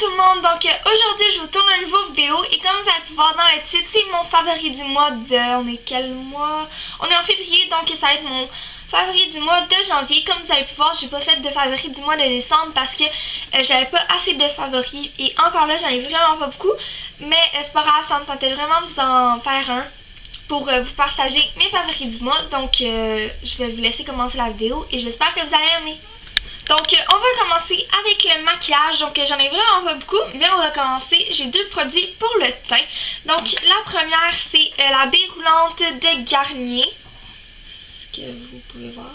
tout le monde, donc aujourd'hui je vous tourne une nouvelle vidéo et comme vous allez pu voir dans le titre, c'est mon favori du mois de... On est quel mois? On est en février, donc ça va être mon favori du mois de janvier. Comme vous avez pu voir, j'ai pas fait de favori du mois de décembre parce que j'avais pas assez de favoris et encore là j'en ai vraiment pas beaucoup. Mais c'est pas grave, ça me tentait vraiment de vous en faire un pour vous partager mes favoris du mois. Donc je vais vous laisser commencer la vidéo et j'espère que vous allez aimer. Donc on va commencer avec le maquillage, donc j'en ai vraiment pas beaucoup, mais on va commencer, j'ai deux produits pour le teint. Donc la première c'est la baie roulante de Garnier, ce que vous pouvez voir,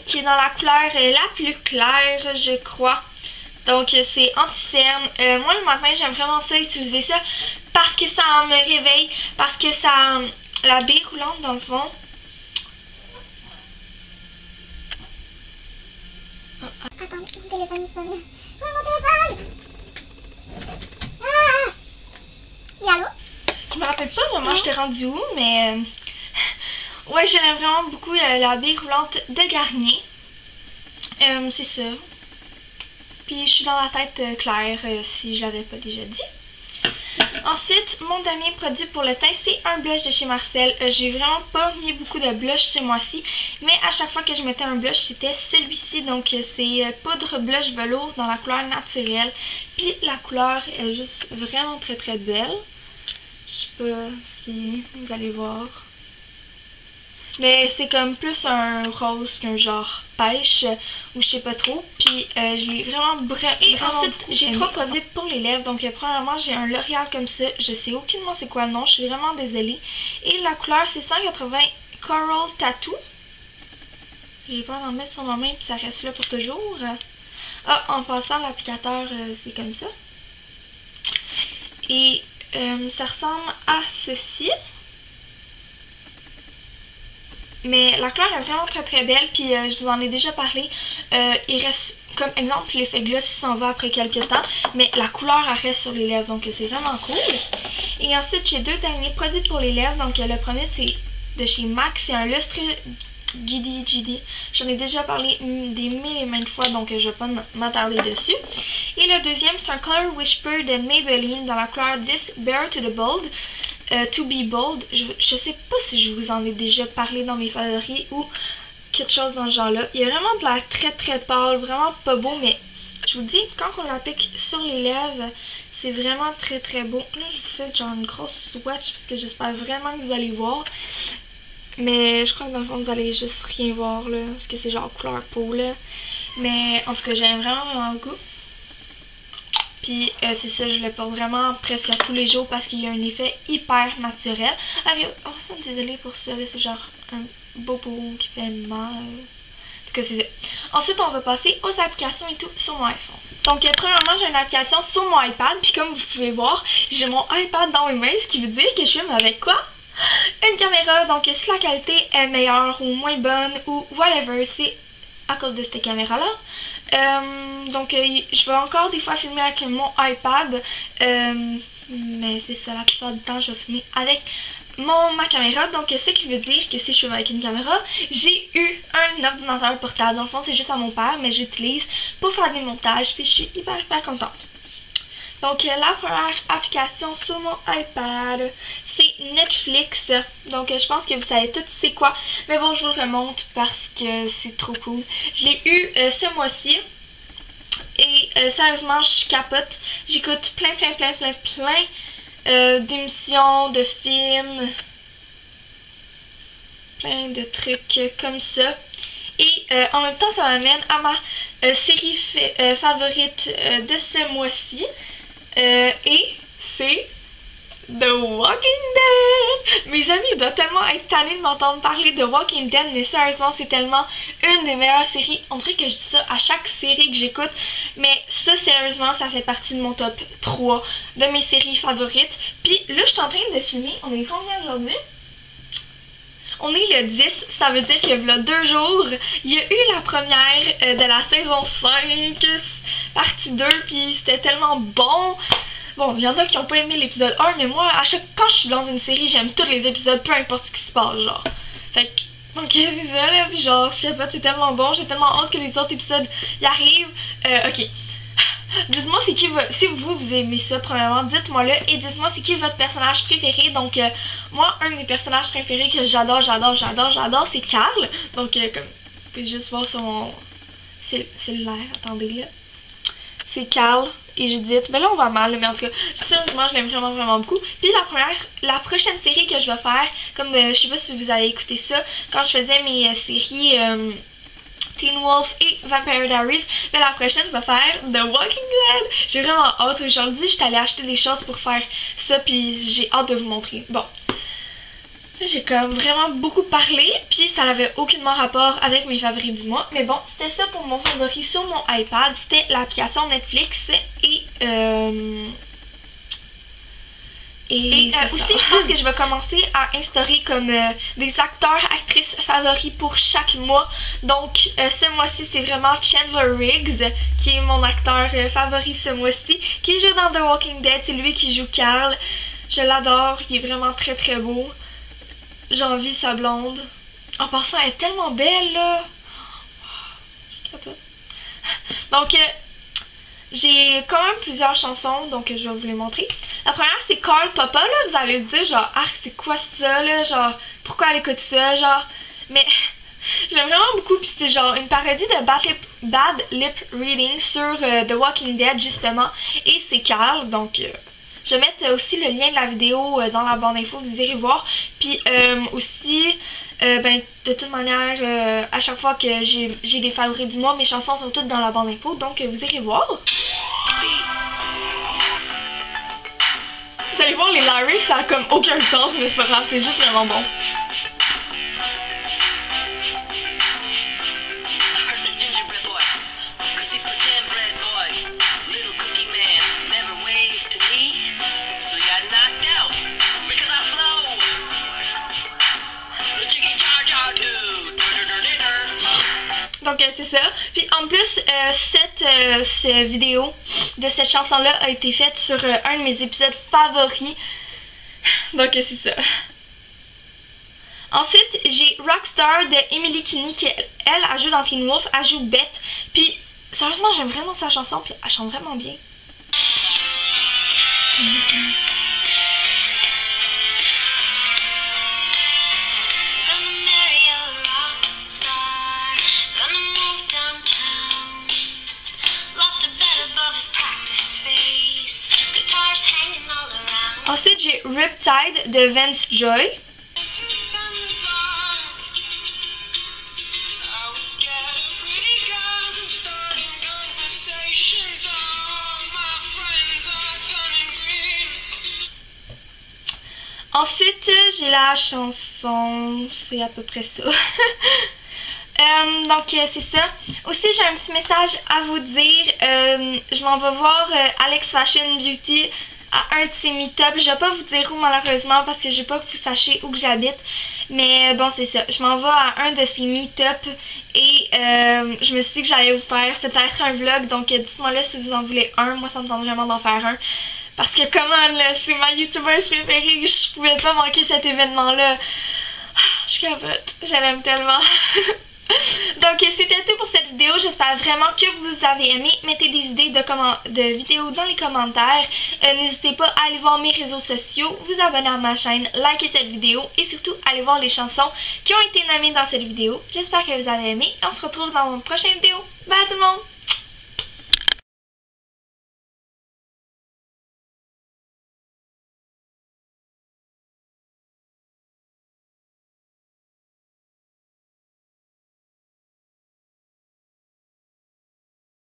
qui est dans la couleur la plus claire je crois. Donc c'est anti-cerne, moi le matin j'aime vraiment ça, utiliser ça parce que ça me réveille, parce que ça, la baie roulante dans le fond. Attends, mon téléphone sonne. Oh, mon téléphone! Ah! Oui, allô? Je me rappelle pas vraiment j'étais rendue où, mais ouais, j'aime vraiment beaucoup la baie roulante de Garnier. C'est ça. Puis je suis dans la tête claire si je l'avais pas déjà dit. Ensuite, mon dernier produit pour le teint, c'est un blush de chez Marcel. J'ai vraiment pas mis beaucoup de blush ce mois-ci, mais à chaque fois que je mettais un blush, c'était celui-ci. Donc c'est poudre blush velours dans la couleur naturelle. Puis la couleur est juste vraiment très très belle. Je sais pas si vous allez voir. Mais c'est comme plus un rose qu'un genre pêche ou je sais pas trop. Puis je l'ai vraiment et ensuite j'ai trois produits pour les lèvres. Donc premièrement j'ai un L'Oréal comme ça. Je sais aucunement c'est quoi le nom. Je suis vraiment désolée. Et la couleur c'est 180 Coral Tattoo. J'ai peur d'en mettre sur ma main puis ça reste là pour toujours. Ah, en passant l'applicateur c'est comme ça. Et ça ressemble à ceci. Mais la couleur est vraiment très très belle, puis je vous en ai déjà parlé. Il reste, comme exemple, l'effet gloss s'en va après quelques temps, mais la couleur elle reste sur les lèvres, donc c'est vraiment cool. Et ensuite, j'ai deux derniers produits pour les lèvres. Donc le premier, c'est de chez MAC, c'est un lustre GD. J'en ai déjà parlé des mille et maintes fois, donc je vais pas m'attarder dessus. Et le deuxième, c'est un Color Whisper de Maybelline dans la couleur 10 Bare to the Bold. To be bold, je sais pas si je vous en ai déjà parlé dans mes favoris ou quelque chose dans ce genre là. Il y a vraiment de l'air très très pâle, vraiment pas beau, mais je vous dis, quand on l'applique sur les lèvres, c'est vraiment très très beau. Là je vous fais genre une grosse swatch parce que j'espère vraiment que vous allez voir. Mais je crois que dans le fond vous allez juste rien voir là, parce que c'est genre couleur peau là. Mais en tout cas j'aime vraiment le goût. Puis c'est ça, je le porte vraiment presque à tous les jours parce qu'il y a un effet hyper naturel. Ah mais oh, ça, désolée pour ça, c'est genre un bobo qui fait mal. En tout cas c'est ça. Ensuite on va passer aux applications et tout sur mon iPhone. Donc premièrement j'ai une application sur mon iPad, puis comme vous pouvez voir, j'ai mon iPad dans mes mains, ce qui veut dire que je filme avec quoi? Une caméra, donc si la qualité est meilleure ou moins bonne ou whatever, c'est à cause de cette caméra là. Donc je vais encore des fois filmer avec mon iPad, mais c'est ça, la plupart du temps je vais filmer avec ma caméra. Donc ce qui veut dire que si je filme avec une caméra, j'ai eu un ordinateur portable. Dans le fond c'est juste à mon père, mais j'utilise pour faire des montages, puis je suis hyper contente. Donc la première application sur mon iPad, c'est Netflix. Donc je pense que vous savez tout c'est quoi. Mais bon, je vous le remonte parce que c'est trop cool. Je l'ai eu ce mois-ci. Et sérieusement, je capote. J'écoute plein d'émissions, de films. Plein de trucs comme ça. Et en même temps, ça m'amène à ma série favorite de ce mois-ci. Et c'est The Walking Dead. Mes amis doivent tellement être tannés de m'entendre parler de Walking Dead, mais sérieusement c'est tellement une des meilleures séries. On dirait que je dis ça à chaque série que j'écoute, mais ça sérieusement ça fait partie de mon top 3 de mes séries favorites. Puis là je suis en train de filmer, on est combien aujourd'hui? On est le 10, ça veut dire que là 2 jours, il y a eu la première de la saison 5, partie 2, puis c'était tellement bon. Bon, il y en a qui n'ont pas aimé l'épisode 1, mais moi, quand je suis dans une série, j'aime tous les épisodes, peu importe ce qui se passe, genre. Fait que, donc c'est ça, là, puis genre, je sais pas, c'est tellement bon, j'ai tellement hâte que les autres épisodes y arrivent. Ok. Dites-moi c'est qui si vous aimez ça, premièrement, dites-moi-le. Et dites-moi c'est qui votre personnage préféré. Donc, moi, un de mes personnages préférés que j'adore, c'est Carl. Donc, comme vous pouvez juste voir sur mon cellulaire, attendez là. C'est Carl et Judith. Ben là, on va mal, mais en tout cas, sérieusement, je l'aime vraiment beaucoup. Puis la prochaine série que je vais faire, comme je sais pas si vous avez écouté ça, quand je faisais mes séries Teen Wolf et Vampire Diaries, mais la prochaine va faire The Walking Dead. J'ai vraiment hâte. Aujourd'hui, j'étais allée acheter des choses pour faire ça, puis j'ai hâte de vous montrer. Bon. J'ai comme vraiment beaucoup parlé, puis ça n'avait aucunement rapport avec mes favoris du mois. Mais bon, c'était ça pour mon favori sur mon iPad. C'était l'application Netflix et aussi, je pense que je vais commencer à instaurer comme des acteurs, actrices favoris pour chaque mois. Donc, ce mois-ci, c'est vraiment Chandler Riggs, qui est mon acteur favori ce mois-ci, qui joue dans The Walking Dead. C'est lui qui joue Carl. Je l'adore, il est vraiment très beau. J'envie sa blonde. En passant, elle est tellement belle, là. Je capote. Donc, j'ai quand même plusieurs chansons, donc je vais vous les montrer. La première, c'est Karl Papa, là. Vous allez se dire, genre, ah, c'est quoi ça, là? Genre, pourquoi elle écoute ça, genre? Mais j'aime vraiment beaucoup, puis c'était genre une parodie de Bad Lip Reading sur The Walking Dead, justement. Et c'est Carl, donc... je vais mettre aussi le lien de la vidéo dans la barre d'infos, vous irez voir. Puis aussi, ben, de toute manière, à chaque fois que j'ai des favoris du mois, mes chansons sont toutes dans la barre d'infos, donc vous irez voir. Vous allez voir, les lyrics, ça a comme aucun sens, mais c'est pas grave, c'est juste vraiment bon. Donc c'est ça. Puis en plus, cette vidéo de cette chanson-là a été faite sur un de mes épisodes favoris. Donc c'est ça. Ensuite, j'ai Rockstar de Emily Kinney qui, elle joue dans Teen Wolf, elle joue Beth. Puis sérieusement, j'aime vraiment sa chanson, puis elle chante vraiment bien. Ensuite, j'ai Riptide de Vance Joy. Ensuite, j'ai la chanson, c'est à peu près ça. Donc c'est ça. Aussi j'ai un petit message à vous dire. Je m'en vais voir Alex Fashion Beauty à un de ses meet-up. Je vais pas vous dire où malheureusement parce que je veux pas que vous sachiez où que j'habite. Mais bon c'est ça. Je m'en vais à un de ses meet-up et je me suis dit que j'allais vous faire peut-être un vlog. Donc dites-moi là si vous en voulez un. Moi ça me tente vraiment d'en faire un. Parce que comment là, c'est ma youtubeuse préférée. Je pouvais pas manquer cet événement là. Je capote. Je l'aime tellement. Donc c'était tout pour cette vidéo, j'espère vraiment que vous avez aimé. Mettez des idées de vidéos dans les commentaires. N'hésitez pas à aller voir mes réseaux sociaux, vous abonner à ma chaîne, liker cette vidéo et surtout aller voir les chansons qui ont été nommées dans cette vidéo. J'espère que vous avez aimé et on se retrouve dans mon prochaine vidéo. Bye tout le monde!